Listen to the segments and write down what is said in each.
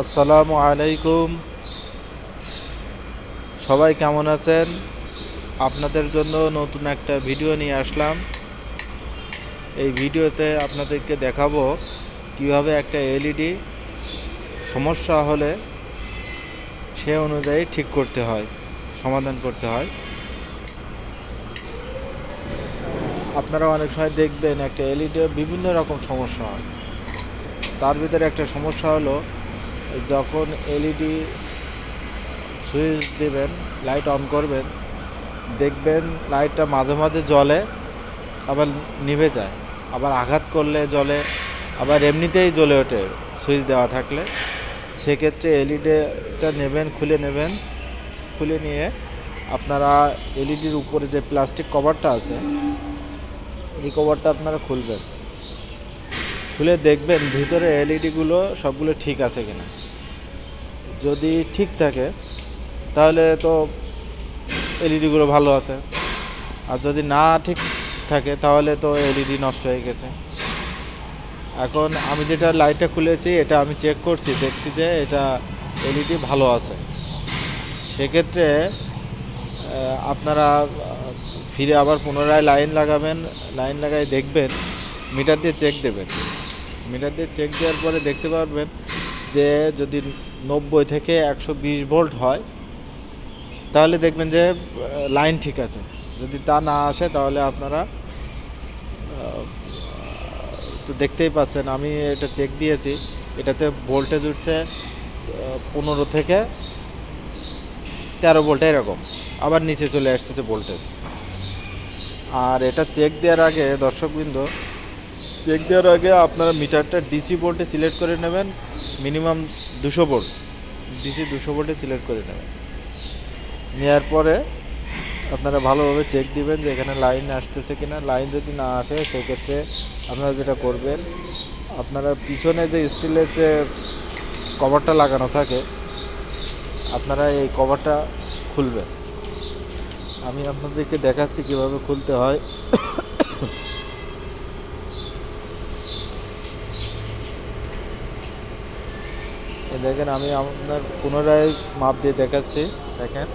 আসসালামু আলাইকুম। সবাই কেমন আছেন? আপনাদের জন্য নতুন একটা ভিডিও নিয়ে আসলাম। এই ভিডিওতে আপনাদেরকে দেখাবো কিভাবে একটা এলইডি সমস্যা হলে সে অনুযায়ী ঠিক করতে হয়, সমাধান করতে হয়। আপনারা অনেক সময় দেখবেন একটা এলইডি বিভিন্ন রকম সমস্যা হয়। তার ভিতরে একটা সমস্যা হলো যখন এলইডি সুইচ দেবেন, লাইট অন করবেন, দেখবেন লাইটটা মাঝে মাঝে জ্বলে, আবার নিভে যায়, আবার আঘাত করলে জ্বলে, আবার এমনিতেই জ্বলে ওঠে সুইচ দেওয়া থাকলে। সেক্ষেত্রে এলইডিটা নেবেন, খুলে নিয়ে আপনারা এলইডির উপরে যে প্লাস্টিক কভারটা আছে এই কভারটা আপনারা খুলে দেখবেন ভিতরে এলইডিগুলো সবগুলো ঠিক আছে কিনা। যদি ঠিক থাকে তাহলে তো এলইডিগুলো ভালো আছে, আর যদি না ঠিক থাকে তাহলে তো এলইডি নষ্ট হয়ে গেছে। এখন আমি যেটা লাইটটা খুলেছি এটা আমি চেক করছি, দেখছি যে এটা এলইডি ভালো আছে। সেক্ষেত্রে আপনারা ফিরে আবার পুনরায় লাইন লাগাই দেখবেন, মিটার দিয়ে চেক দেবেন। মিটার দিয়ে চেক দেওয়ার পরে দেখতে পারবেন যে যদি 90 থেকে 120 ভোল্ট হয় তাহলে দেখবেন যে লাইন ঠিক আছে। যদি তা না আসে তাহলে আপনারা তো দেখতেই পাচ্ছেন, আমি এটা চেক দিয়েছি, এটাতে ভোল্টেজ উঠছে 15 থেকে 13 ভোল্ট এরকম, আবার নিচে চলে আসতেছে ভোল্টেজ। আর এটা চেক দেওয়ার আগে দর্শকবৃন্দ, আপনারা মিটারটা ডিসি ভোল্টে সিলেক্ট করে নেবেন, মিনিমাম 200 ভোল্ট, ডিসি 200 ভোল্টে সিলেক্ট করে নেবেন। নেওয়ার পরে আপনারা ভালোভাবে চেক দিবেন যে এখানে লাইন আসতেছে কিনা। লাইন যদি না আসে সেক্ষেত্রে আপনারা যেটা করবেন, আপনারা পিছনে যে স্টিলের যে কভারটা লাগানো থাকে আপনারা এই কভারটা খুলবেন। আমি আপনাদেরকে দেখাচ্ছি কিভাবে খুলতে হয়। দেখেন, আমি আপনার পুনরায় মাপ দিয়ে দেখাচ্ছি। দেখেন,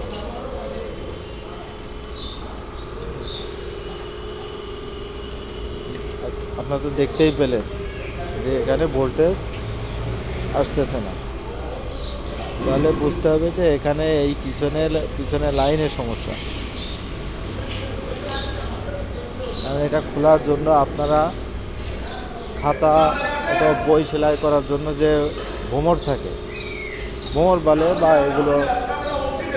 আপনারা তো দেখতেই পেলেন যে এখানে ভোল্টেজ আসতেছে না। তাহলে বুঝতে হবে যে এখানে এই পিছনে লাইনের সমস্যা। এটা খোলার জন্য আপনারা খাতা অথবা বই সেলাই করার জন্য যে ভোমর থাকে, ভোমর বলে, বা এগুলো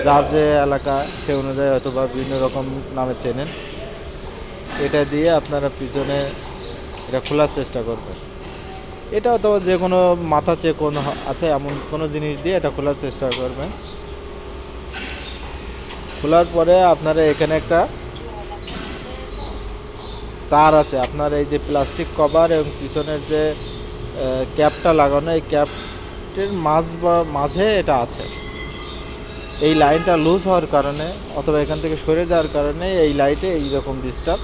যার যে এলাকা সে অনুযায়ী অথবা বিভিন্ন রকম নামে চেনেন, এটা দিয়ে আপনারা পিছনে এটা খোলার চেষ্টা করবেন। এটা অথবা যে কোনো মাথা চেকন আছে এমন কোনো জিনিস দিয়ে এটা খোলার চেষ্টা করবেন। খোলার পরে আপনারা এখানে একটা তার আছে, আপনার এই যে প্লাস্টিক কভার এবং পিছনের যে ক্যাপটা লাগানো, এই ক্যাপটির মাঝে এটা আছে। এই লাইনটা লুজ হওয়ার কারণে অথবা এখান থেকে সরে যাওয়ার কারণে এই লাইটে এইরকম ডিস্টার্ব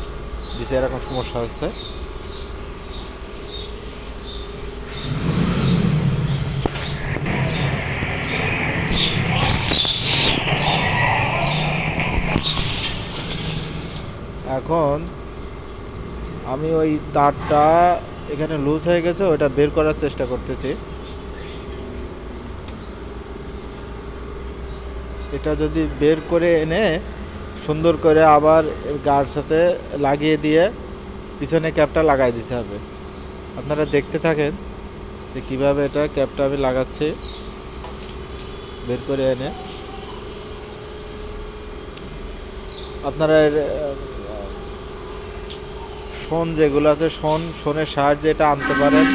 দিছে, এরকম সমস্যা হচ্ছে। এখন আমি ওই তারটা এখানে লুজ হয়ে গেছে, ওটা বের করার চেষ্টা করতেছি। এটা যদি বের করে এনে সুন্দর করে আবার গার সাথে লাগিয়ে দিয়ে পিছনে ক্যাপটা লাগাই দিতে হবে। আপনারা দেখতে থাকেন যে কিভাবে এটা ক্যাপটা আমি লাগাচ্ছি বের করে এনে। আপনারা শোন যেগুলো আছে, শোনের সাহায্যে এটা আনতে পারেন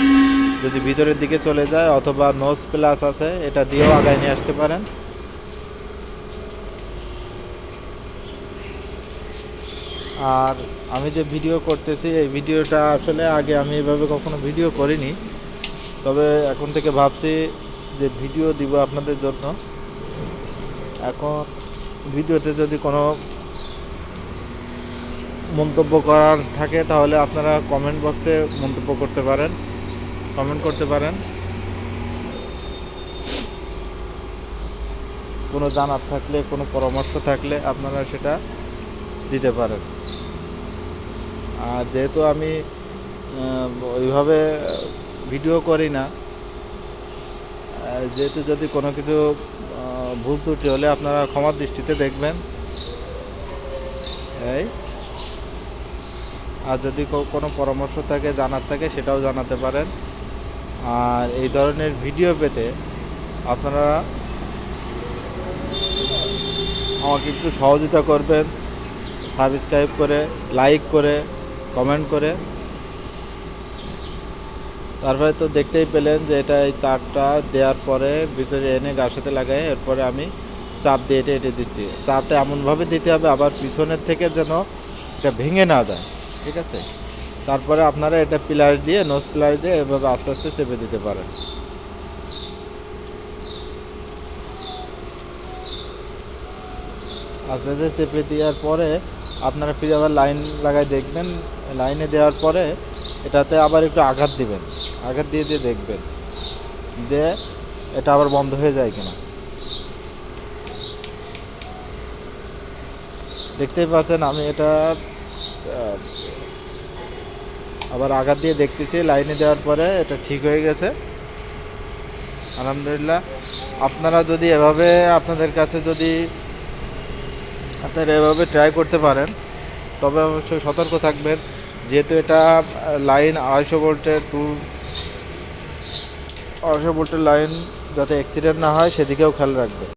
যদি ভিতরের দিকে চলে যায়, অথবা নোজ প্লাস আছে এটা দিয়েও আগায় নিয়ে আসতে পারেন। আর আমি যে ভিডিও করতেছি এই ভিডিওটা আসলে আগে আমি এভাবে কখনো ভিডিও করিনি, তবে এখন থেকে ভাবছি যে ভিডিও দিব আপনাদের জন্য। এখন ভিডিওতে যদি কোনো মন্তব্য করার থাকে তাহলে আপনারা কমেন্ট বক্সে কমেন্ট করতে পারেন। কোনো জানার থাকলে, কোনো পরামর্শ থাকলে আপনারা সেটা দিতে পারেন। আর যেহেতু আমি ওইভাবে ভিডিও করি না, যেহেতু যদি কোনো কিছু ভুল ত্রুটি হলে আপনারা ক্ষমার দৃষ্টিতে দেখবেন। এই আর যদি কোনো পরামর্শ থাকে, জানার থাকে, সেটাও জানাতে পারেন। আর এই ধরনের ভিডিও পেতে আপনারা আমাকে একটু সহযোগিতা করবেন, সাবস্ক্রাইব করে, লাইক করে, কমেন্ট করে। তারপরে তো দেখতেই পেলেন যে এটা এই তারটা দেওয়ার পরে ভিতরে এনে গার সাথে লাগাই, এরপরে আমি চাপ দিয়ে এটা দিচ্ছি। চাপটা এমনভাবে দিতে হবে আবার পিছনের থেকে যেন এটা ভেঙে না যায়, ঠিক আছে? তারপরে আপনারা এটা পিলার দিয়ে, নোজ পিলার দিয়ে এভাবে আস্তে আস্তে চেপে দিতে পারেন। আস্তে আস্তে চেপে দেওয়ার পরে আপনারা ফিরে আবার লাইন লাগাই দেখবেন। লাইনে দেওয়ার পরে এটাতে আবার একটু আঘাত দিবেন, আঘাত দিয়ে দিয়ে দেখবেন যে এটা আবার বন্ধ হয়ে যায় কিনা। দেখতেই পাচ্ছেন আমি এটা আবার আঘাত দিয়ে দেখতেছি, লাইনে দেওয়ার পরে এটা ঠিক হয়ে গেছে, আলহামদুলিল্লাহ। আপনারা যদি এভাবে আপনাদের কাছে যদি আপনারা এভাবে ট্রাই করতে পারেন, তবে অবশ্যই সতর্ক থাকবেন, যেহেতু এটা লাইন 250 ভোল্টের 250 ভোল্টের লাইন, যাতে অ্যাক্সিডেন্ট না হয় সেদিকেও খেয়াল রাখবেন।